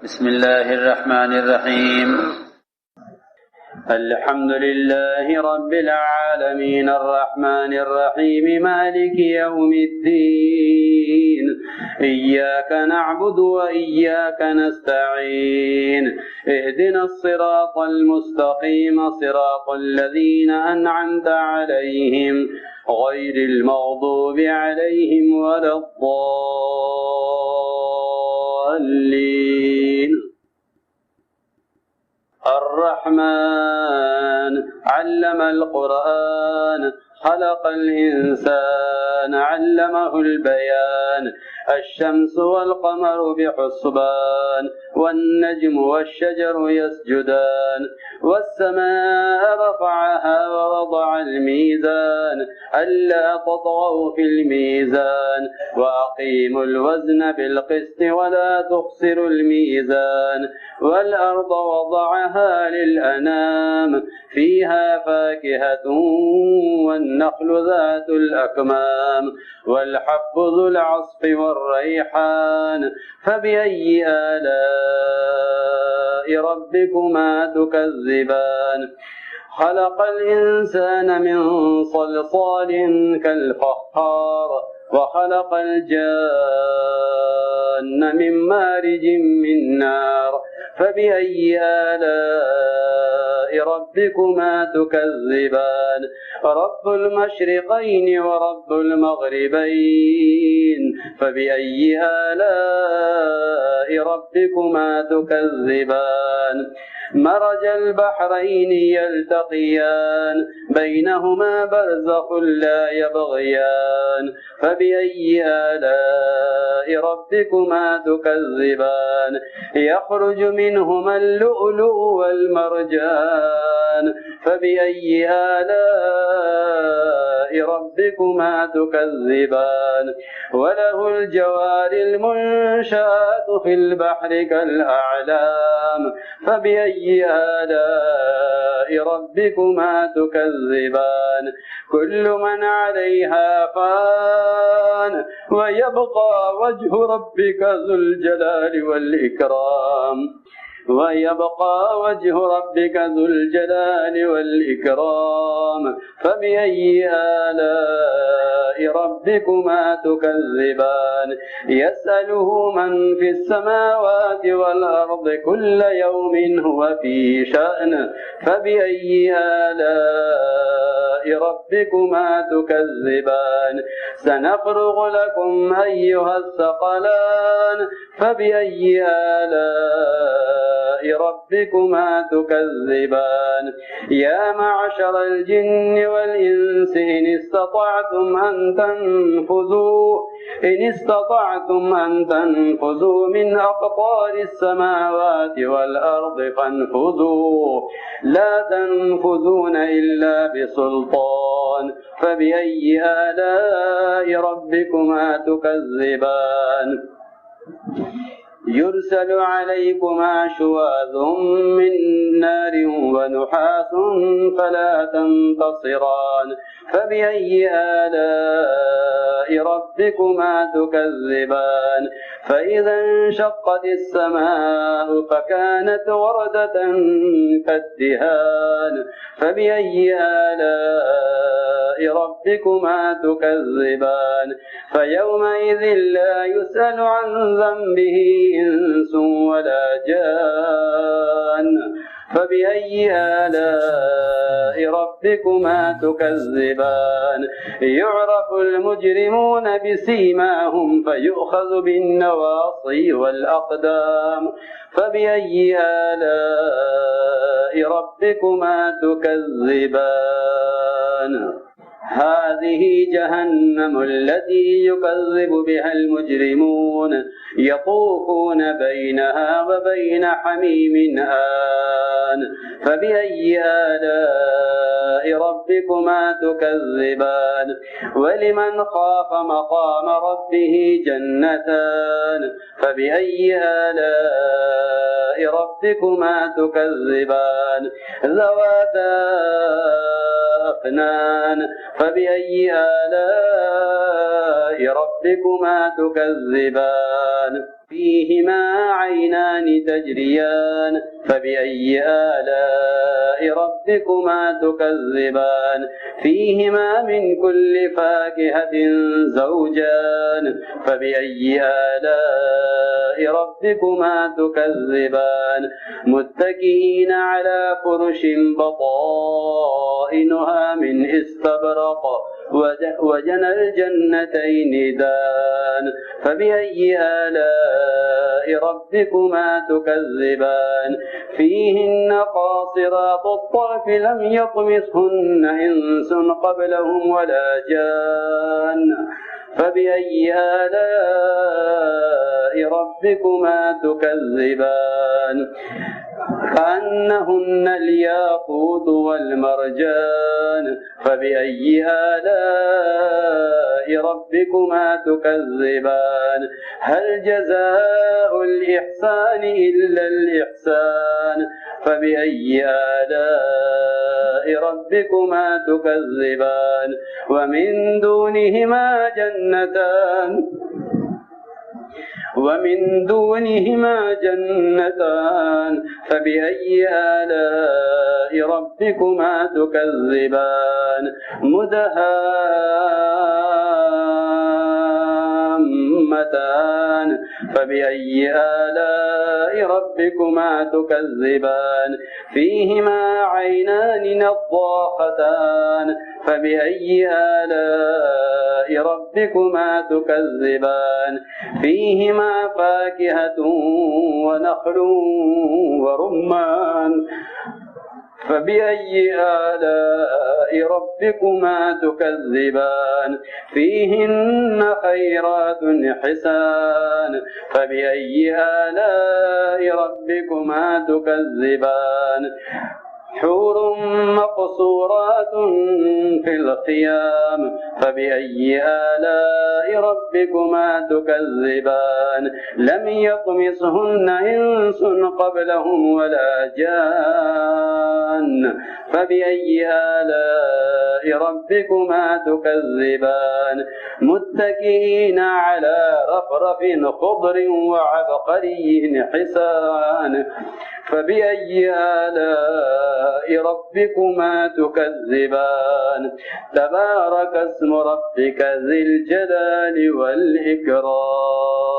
بسم الله الرحمن الرحيم. الحمد لله رب العالمين الرحمن الرحيم مالك يوم الدين. إياك نعبد وإياك نستعين. اهدنا الصراط المستقيم صراط الذين أنعمت عليهم غير المغضوب عليهم ولا الضالين. الرحمن علم القرآن خلق الإنسان علمه البيان. الشمس والقمر بحسبان والنجم والشجر يسجدان. والسماء رفعها ووضع الميزان ألا تطغوا في الميزان وأقيموا الوزن بالقسط ولا تخسروا الميزان. والأرض وضعها للأنام فيها فاكهة والنخل ذات الأكمام والحب ذو العصف والريحان. فبأي آلاء ربكما تكذبان؟ خلق الإنسان من صلصال كالفخار وخلق الجان من مارج من نار. فبأي آلاء ربكما تكذبان؟ رب المشرقين ورب المغربين. فبأي آلاء ربكما تكذبان؟ مرج البحرين يلتقيان بينهما برزخ لا يبغيان. فبأي آلاء ربكما تكذبان؟ يخرج منهما اللؤلؤ والمرجان. فبأي آلاء ربكما تكذبان؟ وله الجوار المنشآت في البحر كالأعلام. فبأي آلاء ربكما تكذبان؟ كل من عليها فان ويبقى وجه ربك ذو الجلال والإكرام. ويبقى وجه ربك ذو الجلال والإكرام. فبأي آلاء ربكما تكذبان؟ يسأله من في السماوات والأرض كل يوم هو في شأن. فبأي آلاء ربكما تكذبان؟ سنفرغ لكم أيها الثقلان. فبأي آلاء ربكما تكذبان؟ يا معشر الجن والإنس إن استطعتم أن تنفذوا من أقطار السماوات والأرض فانفذوا لا تنفذون إلا بسلطان. فبأي آلاء ربكما تكذبان؟ يرسل عليكما شواظ من نار ونحاس فلا تنتصران. فبأي آلاء ربكما تكذبان؟ فإذا انشقت السماء فكانت وردة كالدهان. فبأي آلاء ربكما تكذبان؟ فيومئذ لا يسأل عن ذنبه إنس ولا جان. فبأي آلاء ربكما تكذبان؟ يعرف المجرمون بسيماهم فيؤخذ بالنواصي والأقدام. فبأي آلاء ربكما تكذبان؟ هذه جهنم التي يكذب بها المجرمون يطوفون بينها وبين حميم آن. فبأي آلاء ربكما تكذبان؟ ولمن خاف مقام ربه جنتان. فبأي آلاء ربكما تكذبان؟ ذواتا أفنان فبأي آلاء ربكما تكذبان فيهما عينان تجريان فبأي آلاء ربكما تكذبان فيهما من كل فاكهة زوجان فبأي آلاء ربكما تكذبان متكئين على فرش بطائنها من استبرق وجنى الجنتين دان فبأي آلاء ربكما تكذبان فيهن قاصرات الطرف لم يطمثهن إنس قبلهم ولا جان فبأي آلاء ربكما تكذبان كأنهن الياقوت والمرجان فبأي آلاء ربكما تكذبان هل جزاء الإحسان إلا الإحسان فبأي آلاء ربكما تكذبان ومن دونهما جنتان فبأي آلاء ربكما تكذبان مدهامتان فبأي آلاء ربكما تكذبان فيهما عينان نضاختان فبأي آلاء ربكما تكذبان فيهما فاكهة ونخل ورمان فبأي آلاء ربكما تكذبان فيهن خيرات حسان فبأي آلاء ربكما تكذبان حور مقصورات في الخيام فبأي آلاء ربكما تكذبان لم يطمثهن إنس قبلهم ولا جان فبأي آلاء ربكما تكذبان متكئين على رفرف خضر وعبقري حسان فبأي آلاء ربكما تكذبان تبارك اسم ربك ذي الجلال والإكرام